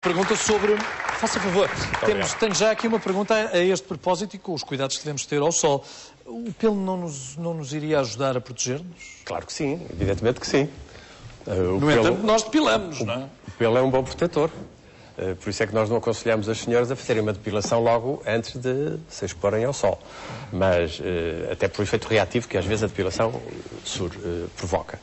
Pergunta sobre... Faça favor. Tenho já aqui uma pergunta a este propósito e com os cuidados que devemos ter ao sol. O pelo não nos iria ajudar a proteger-nos? Claro que sim, evidentemente que sim. No entanto, nós depilamos, não é? O pelo é um bom protetor. Por isso é que nós não aconselhamos as senhoras a fazerem uma depilação logo antes de se exporem ao sol. Mas, até por efeito reativo que às vezes a depilação provoca.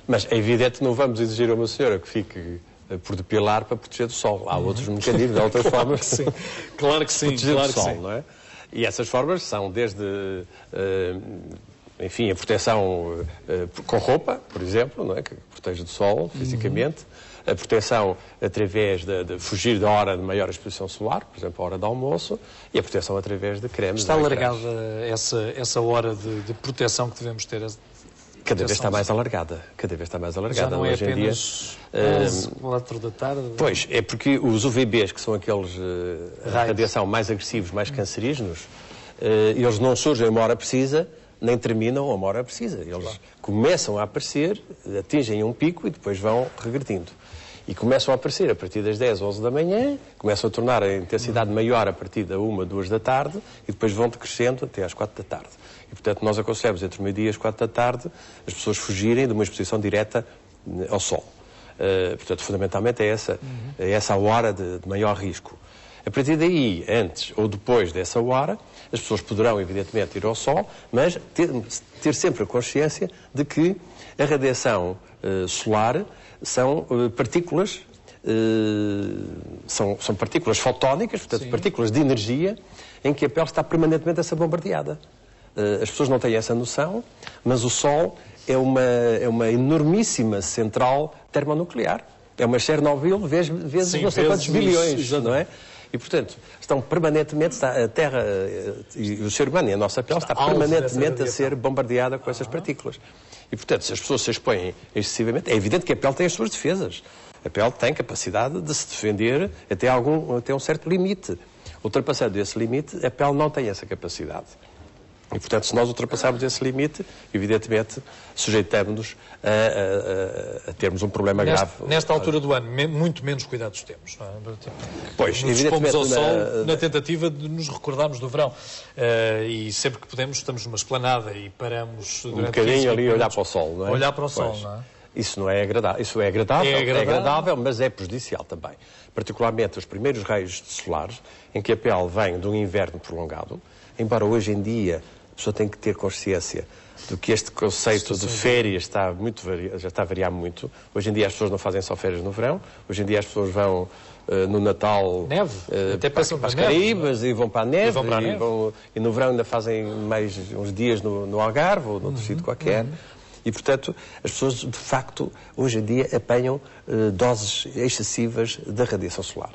Mas é evidente que não vamos exigir a uma senhora que fique por depilar para proteger do sol. Há outros mecanismos, há outras formas sim. Claro que sim, proteger claro do que sol, sim. não é? E essas formas são desde, enfim, a proteção com roupa, por exemplo, não é? Que protege do sol fisicamente, a proteção através de fugir da hora de maior exposição solar, por exemplo, a hora do almoço, e a proteção através de cremes. Está alargada essa hora de proteção que devemos ter? Cada vez está mais alargada. Cada vez está mais alargada. Já não é hoje em dia, apenas 11, 4 da tarde? Pois, é porque os UVBs, que são aqueles radiação mais agressivos, mais cancerígenos, eles não surgem a uma hora precisa, nem terminam a uma hora precisa. Eles começam a aparecer, atingem um pico e depois vão regredindo. E começam a aparecer a partir das 10, 11 da manhã, começam a tornar a intensidade maior a partir da 1, 2 da tarde e depois vão decrescendo até às 4 da tarde. E, portanto, nós aconselhamos entre o meio-dia e as 4 da tarde as pessoas fugirem de uma exposição direta ao sol. Portanto, fundamentalmente é essa a hora de maior risco. A partir daí, antes ou depois dessa hora, as pessoas poderão, evidentemente, ir ao sol, mas ter sempre a consciência de que a radiação solar são partículas, são partículas fotónicas, portanto, partículas de energia, em que a pele está permanentemente a ser bombardeada. As pessoas não têm essa noção, mas o Sol é uma enormíssima central termonuclear. É uma Chernobyl vezes não sei quantos bilhões, não é? E, portanto, estão permanentemente, a Terra e o ser humano e a nossa pele está permanentemente a ser bombardeada com essas partículas. E, portanto, se as pessoas se expõem excessivamente, é evidente que a pele tem as suas defesas. A pele tem capacidade de se defender até um certo limite. Ultrapassando esse limite, a pele não tem essa capacidade. E, portanto, se nós ultrapassarmos esse limite, evidentemente, sujeitamos-nos a termos um problema grave. Nesta altura do ano, muito menos cuidados temos, não é? Pois, nos expomos ao sol na tentativa de nos recordarmos do verão. E sempre que podemos, estamos numa esplanada e paramos durante um bocadinho ali a olhar para o sol, não é? Olhar para o sol, não é? Isso não é agradável. Isso é agradável, mas é prejudicial também. Particularmente os primeiros raios solares, em que a pele vem de um inverno prolongado, embora hoje em dia a pessoa tem que ter consciência de que este conceito de férias já está a variar muito. Hoje em dia as pessoas não fazem só férias no verão, hoje em dia as pessoas vão no Natal até para as Caraíbas e vão para a neve, e no verão ainda fazem mais uns dias no Algarve ou noutro sítio qualquer. E, portanto, as pessoas, de facto, hoje em dia apanham doses excessivas da radiação solar.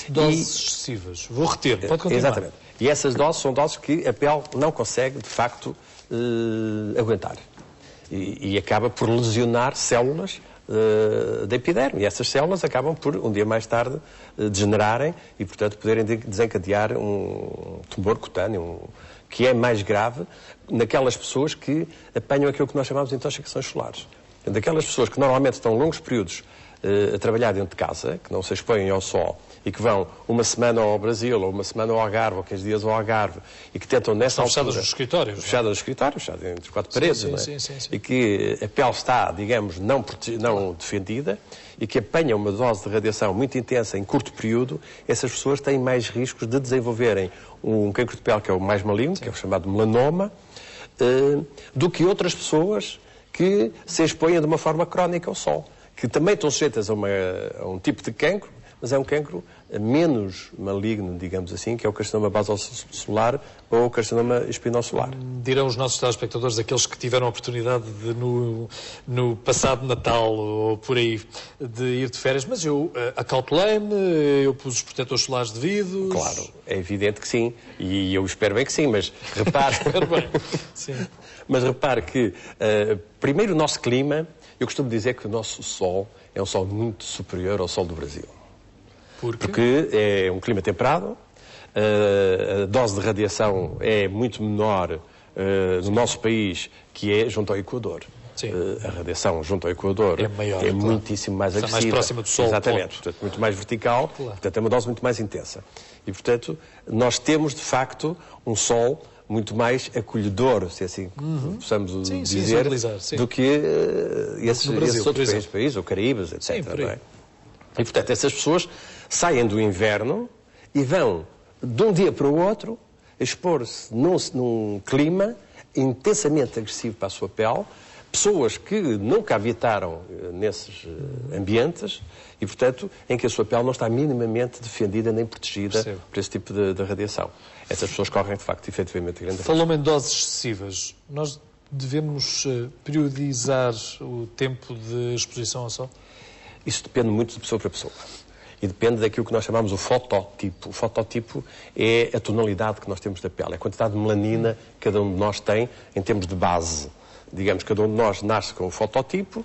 Doses excessivas. Vou reter, pode continuar. Exatamente. E essas doses são doses que a pele não consegue, de facto, aguentar. E acaba por lesionar células da epiderme. E essas células acabam por, um dia mais tarde, degenerarem e, portanto, poderem desencadear um tumor cutâneo, que é mais grave naquelas pessoas que apanham aquilo que nós chamamos de intoxicações solares. Daquelas pessoas que normalmente estão longos períodos a trabalhar dentro de casa, que não se expõem ao sol e que vão uma semana ao Brasil, ou uma semana ao Algarve, ou 15 dias ao Algarve, e que tentam nessa altura... Fechadas nos escritórios. Fechadas nos escritórios, fechadas entre quatro paredes, não é? Sim. E que a pele está, digamos, não defendida, e que apanham uma dose de radiação muito intensa em curto período, essas pessoas têm mais riscos de desenvolverem um cancro de pele, que é o mais maligno, que é o chamado melanoma, do que outras pessoas que se expõem de uma forma crónica ao sol, que também estão sujeitas a um tipo de cancro, mas é um cancro menos maligno, digamos assim, que é o carcinoma basocelular ou o carcinoma espinocelular. Dirão os nossos telespectadores, aqueles que tiveram a oportunidade de, no passado Natal ou por aí, de ir de férias, mas eu acautelei-me, eu pus os protetores solares devidos... Claro, é evidente que sim, e eu espero bem que sim, mas repare... Espero bem, sim. Mas repare que, primeiro, o nosso clima, eu costumo dizer que o nosso sol é um sol muito superior ao sol do Brasil. Porque é um clima temperado, a dose de radiação é muito menor no nosso país, que é junto ao Equador. a radiação junto ao Equador é maior, muitíssimo mais agressiva. Está mais próxima do Sol. Exatamente, portanto, muito mais vertical, portanto é uma dose muito mais intensa. E, portanto, nós temos, de facto, um Sol muito mais acolhedor, se assim possamos dizer, do que esses outros países, ou Caraíbas, etc. Não é? E, portanto, essas pessoas saem do inverno e vão, de um dia para o outro, expor-se num clima intensamente agressivo para a sua pele, pessoas que nunca habitaram nesses ambientes e, portanto, em que a sua pele não está minimamente defendida nem protegida por esse tipo de radiação. Essas pessoas correm, de facto, efetivamente grande risco. Falou-me em doses excessivas. Nós devemos periodizar o tempo de exposição ao sol? Isso depende muito de pessoa para pessoa. E depende daquilo que nós chamamos o fototipo. O fototipo é a tonalidade que nós temos da pele, é a quantidade de melanina que cada um de nós tem em termos de base. Digamos, cada um de nós nasce com o fototipo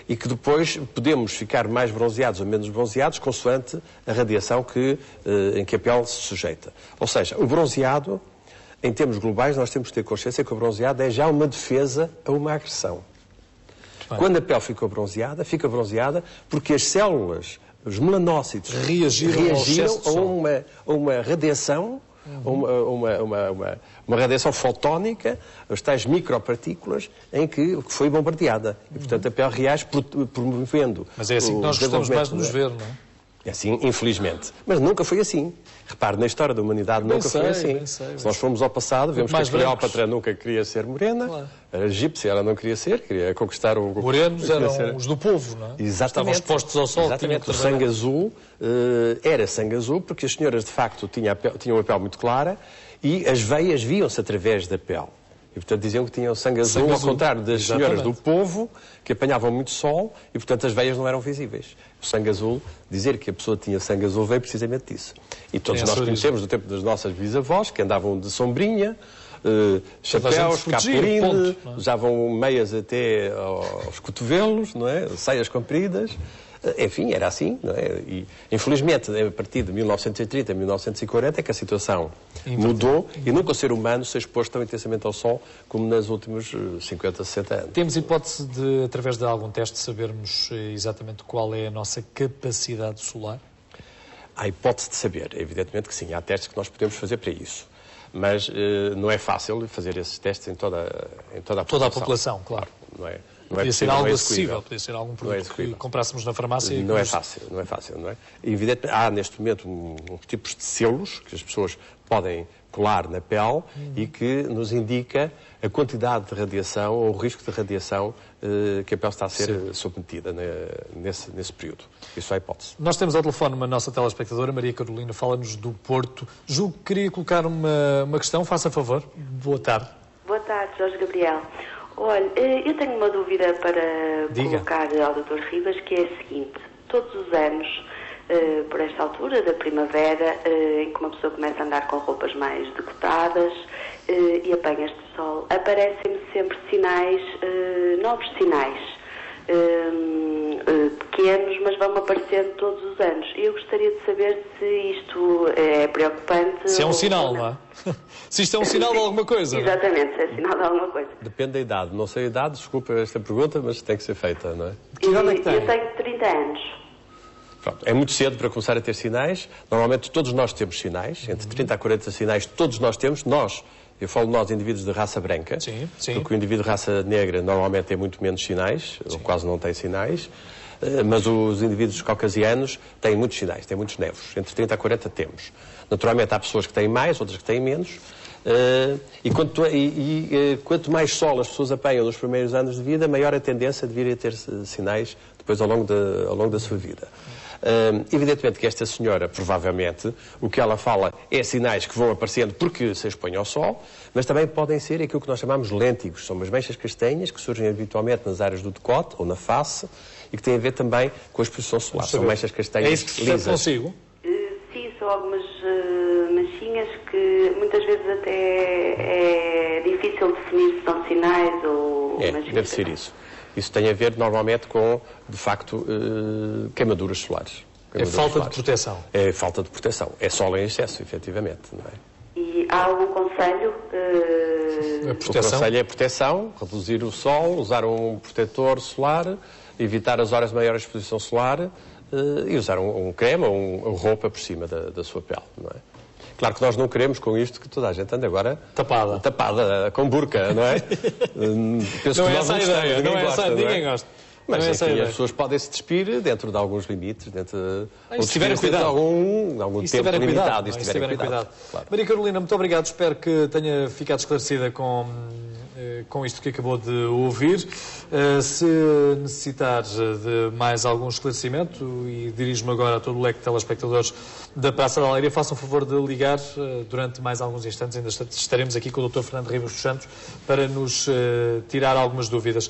e que depois podemos ficar mais bronzeados ou menos bronzeados consoante a radiação em que a pele se sujeita. Ou seja, o bronzeado, em termos globais, nós temos que ter consciência que o bronzeado é já uma defesa a uma agressão. Quando a pele fica bronzeada porque as células, os melanócitos, reagiram a uma radiação, uma radiação fotónica, as tais micropartículas, em que foi bombardeada. E, portanto, a pele reage promovendo... Mas é assim que nós gostamos mais de nos ver, não é? É assim, infelizmente. Mas nunca foi assim. Repare, na história da humanidade nunca foi assim. Se nós formos ao passado, vemos que a Cleópatra nunca queria ser morena, era egípcia, ela não queria ser, queria conquistar o... Morenos eram os do povo, não é? Exatamente. Estavam expostos ao sol. Exatamente. O sangue azul era sangue azul porque as senhoras, de facto, tinham a pele muito clara e as veias viam-se através da pele. E, portanto, diziam que tinham sangue azul, ao contrário das senhoras do povo, que apanhavam muito sol e, portanto, as veias não eram visíveis. O sangue azul, dizer que a pessoa tinha sangue azul veio precisamente disso. E todos nós conhecemos do tempo das nossas bisavós, que andavam de sombrinha, chapéus, capeline, usavam meias até aos cotovelos, não é? Saias compridas. Enfim, era assim, não é? E, infelizmente, a partir de 1930, 1940, é que a situação mudou e nunca o ser humano se expôs tão intensamente ao sol como nos últimos 50, 60 anos. Temos hipótese de, através de algum teste, sabermos exatamente qual é a nossa capacidade solar? Há hipótese de saber, evidentemente que sim. Há testes que nós podemos fazer para isso. Mas não é fácil fazer esses testes em toda a população. Toda a população, claro. Não é? Podia ser algo acessível, podia ser algum produto que comprássemos na farmácia. Não é fácil, não é? Evidentemente, há neste momento uns tipos de selos que as pessoas podem colar na pele e que nos indica a quantidade de radiação ou o risco de radiação que a pele está a ser submetida nesse período. Isso é a hipótese. Nós temos ao telefone uma nossa telespectadora, Maria Carolina, fala-nos do Porto. Julgo que queria colocar uma questão, faça favor. Boa tarde. Boa tarde, Jorge Gabriel. Olha, eu tenho uma dúvida para colocar ao Dr. Ribas, que é a seguinte. Todos os anos, por esta altura da primavera, em que uma pessoa começa a andar com roupas mais decotadas e apanha este sol, aparecem-me sempre sinais, novos sinais, pequenos, mas vão aparecendo todos os anos. E eu gostaria de saber se isto é preocupante. Se é um sinal, não é? Se isto é um sinal de alguma coisa. Exatamente, se é sinal de alguma coisa. Depende da idade. Não sei a idade, desculpa esta pergunta, mas tem que ser feita, não é? Que idade é que tem? Eu tenho 30 anos. Pronto, é muito cedo para começar a ter sinais. Normalmente todos nós temos sinais, entre 30 a 40 sinais todos nós temos. Eu falo de nós, indivíduos de raça branca, porque o indivíduo de raça negra normalmente tem muito menos sinais, ou quase não tem sinais, mas os indivíduos caucasianos têm muitos sinais, têm muitos nervos. Entre 30 a 40 temos. Naturalmente há pessoas que têm mais, outras que têm menos, e quanto mais sol as pessoas apanham nos primeiros anos de vida, maior a tendência de vir a ter sinais depois ao longo da sua vida. Evidentemente que esta senhora, provavelmente, o que ela fala é sinais que vão aparecendo porque se expõe ao sol, mas também podem ser aquilo que nós chamamos lêntigos. São umas manchas castanhas que surgem habitualmente nas áreas do decote ou na face e que têm a ver também com a exposição solar. São manchas castanhas lisas. É isso que percebe consigo? Sim, são algumas manchinhas que muitas vezes até é difícil definir se são sinais ou... Deve ser isso. Isso tem a ver, normalmente, com, de facto, queimaduras solares. É falta de proteção. É falta de proteção. É sol em excesso, efetivamente, não é? E há algum conselho O conselho é a proteção, reduzir o sol, usar um protetor solar, evitar as horas de maior exposição solar e usar um creme ou uma roupa por cima da sua pele, não é? Claro que nós não queremos com isto que toda a gente ande agora tapada com burca, não é? Penso não que é essa a ideia, ninguém gosta. Mas enfim, as pessoas podem se despir dentro de alguns limites, se tiverem cuidado. Algum tempo limitado. Se tiverem cuidado. Claro. Maria Carolina, muito obrigado. Espero que tenha ficado esclarecida com isto que acabou de ouvir. Se necessitar de mais algum esclarecimento, e dirijo-me agora a todo o leque de telespectadores da Praça da Alegria, façam o favor de ligar durante mais alguns instantes. Ainda estaremos aqui com o Dr. Fernando Ribas dos Santos para nos tirar algumas dúvidas.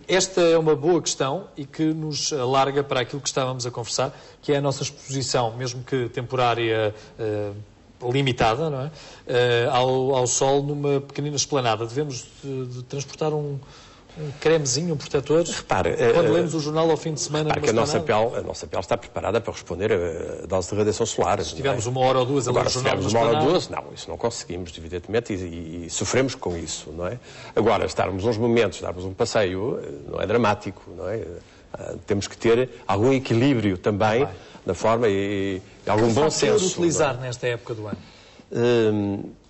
Esta é uma boa questão e que nos alarga para aquilo que estávamos a conversar, que é a nossa exposição, mesmo que temporária, limitada, não é? Ao sol numa pequenina esplanada. Devemos de transportar um cremezinho, um protetor? Repare, quando lemos o jornal ao fim de semana... Repare que a nossa pele está preparada para responder a dose de radiação solar. Se tivermos uma hora ou duas a ler o jornal... Agora, se tivermos uma hora ou duas, não, isso não conseguimos, evidentemente, e sofremos com isso, não é? Agora, estarmos uns momentos, darmos um passeio, não é dramático, não é? Temos que ter algum equilíbrio também na forma e algum bom senso. Que utilizar nesta época do ano?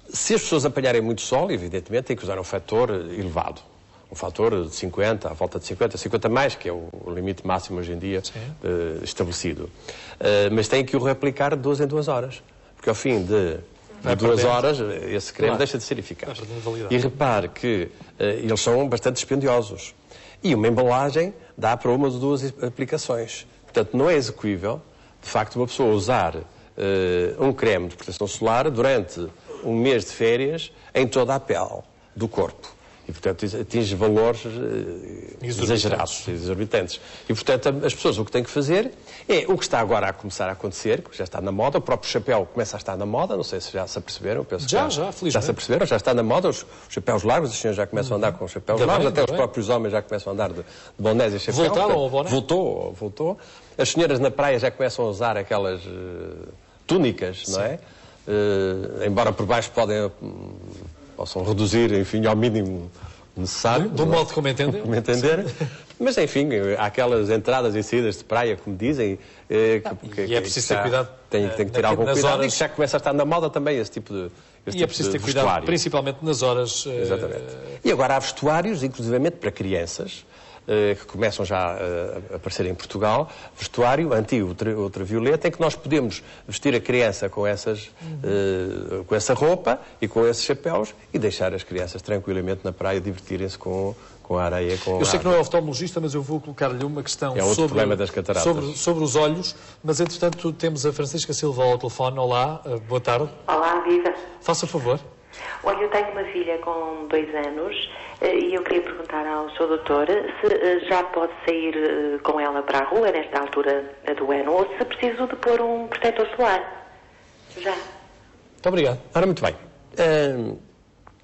Se as pessoas apanharem muito sol, evidentemente, tem que usar um fator elevado. Um fator de 50, à volta de 50 mais, que é o limite máximo hoje em dia estabelecido. Mas tem que o reaplicar de 2 em 2 horas. Porque ao fim de 2 horas, esse creme deixa de ser eficaz. E repare que eles são bastante dispendiosos. E uma embalagem dá para uma ou 2 aplicações. Portanto, não é execuível, de facto, uma pessoa usar um creme de proteção solar durante um mês de férias em toda a pele do corpo. E, portanto, atinge valores exagerados, exorbitantes. E, portanto, as pessoas o que têm que fazer é o que está agora a começar a acontecer, que já está na moda. O próprio chapéu começa a estar na moda, não sei se já se aperceberam. Penso já, felizmente. Já se aperceberam, já está na moda. Os chapéus largos, os senhores já começam a andar com chapéus largos, até os próprios homens já começam a andar de bonés e chapéus. Voltaram ao boné? Voltou. As senhoras na praia já começam a usar aquelas túnicas, não é? Embora por baixo possam reduzir, enfim, ao mínimo necessário. Do modo como entender. Mas, enfim, há aquelas entradas e saídas de praia, como dizem, e é preciso ter cuidado. Tem que ter algum cuidado. E já começa a estar na moda também esse tipo de E é preciso ter cuidado, principalmente nas horas... Exatamente. E agora há vestuários, inclusivamente para crianças, que começam já a aparecer em Portugal, vestuário anti-ultravioleta, em que nós podemos vestir a criança com essa roupa e com esses chapéus e deixar as crianças tranquilamente na praia divertirem-se com a areia. Eu sei que não é oftalmologista, mas eu vou colocar-lhe uma questão problema das cataratas. sobre os olhos, mas entretanto temos a Francisca Silva ao telefone. Olá, boa tarde. Olá, viva. Faça favor. Olha, eu tenho uma filha com 2 anos e eu queria perguntar ao Sr. Doutor se já pode sair com ela para a rua nesta altura do ano ou se preciso de pôr um protetor solar. Já. Muito obrigado. Ora, muito bem.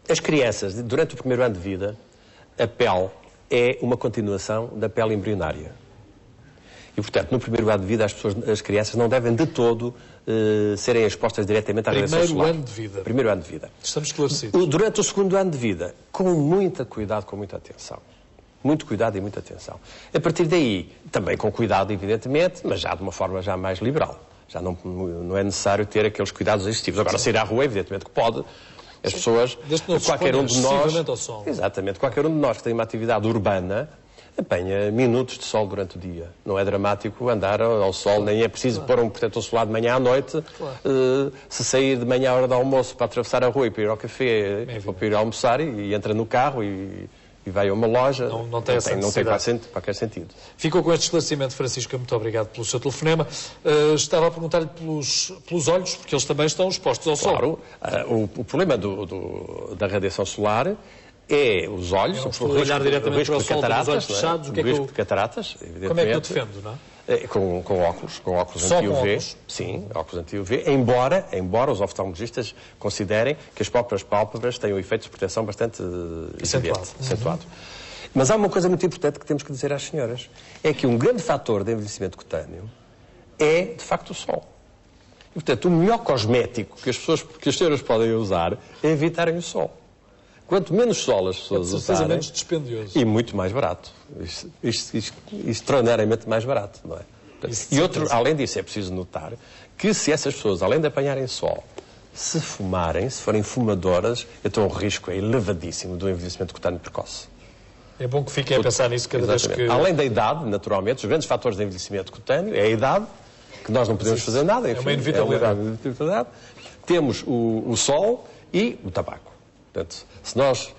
As crianças, durante o primeiro ano de vida, a pele é uma continuação da pele embrionária. E, portanto, no primeiro ano de vida, as crianças não devem de todo serem expostas diretamente à radiação solar. Primeiro ano de vida. Estamos esclarecidos. Durante o segundo ano de vida, com muito cuidado, com muita atenção. Muito cuidado e muita atenção. A partir daí, também com cuidado, evidentemente, mas já de uma forma já mais liberal. Já não é necessário ter aqueles cuidados excessivos. Agora, sair à rua, evidentemente que pode. As pessoas, qualquer um de nós, ao sol. Exatamente, qualquer um de nós que tem uma atividade urbana, apanha minutos de sol durante o dia. Não é dramático andar ao sol, nem é preciso pôr um protetor solar de manhã à noite. Se sair de manhã à hora do almoço para atravessar a rua e para ir ao café ou para ir almoçar e entra no carro e vai a uma loja, não tem qualquer sentido. Ficou com este esclarecimento, Francisca, muito obrigado pelo seu telefonema. Estava a perguntar-lhe pelos olhos, porque eles também estão expostos ao sol. Claro, o problema da radiação solar é os olhos, o risco de cataratas, fechados, o risco de cataratas, evidentemente. Como é que eu defendo, não é? Com óculos anti-UV. Sim, óculos anti-UV, embora os oftalmologistas considerem que as próprias pálpebras têm um efeito de proteção bastante acentuado. Mas há uma coisa muito importante que temos que dizer às senhoras, é que um grande fator de envelhecimento cutâneo é, de facto, o sol. E, portanto, o melhor cosmético que as senhoras podem usar é evitarem o sol. quanto menos sol as pessoas usarem... menos dispendioso. E muito mais barato. Isto extraordinariamente mais barato, não é? E outro, além disso, é preciso notar que se essas pessoas, além de apanharem sol, se fumarem, se forem fumadoras, então o risco é elevadíssimo do envelhecimento cutâneo precoce. É bom que fiquem a pensar nisso cada vez que... Além da idade, naturalmente, os grandes fatores de envelhecimento cutâneo é a idade, que nós não podemos fazer nada. Enfim, é uma inevitabilidade. Temos o sol e o tabaco. Portanto, se nós,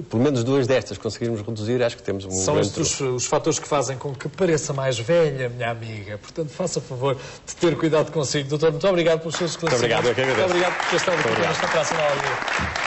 pelo menos duas destas, conseguirmos reduzir, acho que temos um... São estes os fatores que fazem com que pareça mais velha, minha amiga. Portanto, faça favor de ter cuidado consigo. Doutor, muito obrigado pelos seus esclarecimentos. Muito obrigado, eu que agradeço. Muito obrigado por ter estado aqui nesta praça na aula.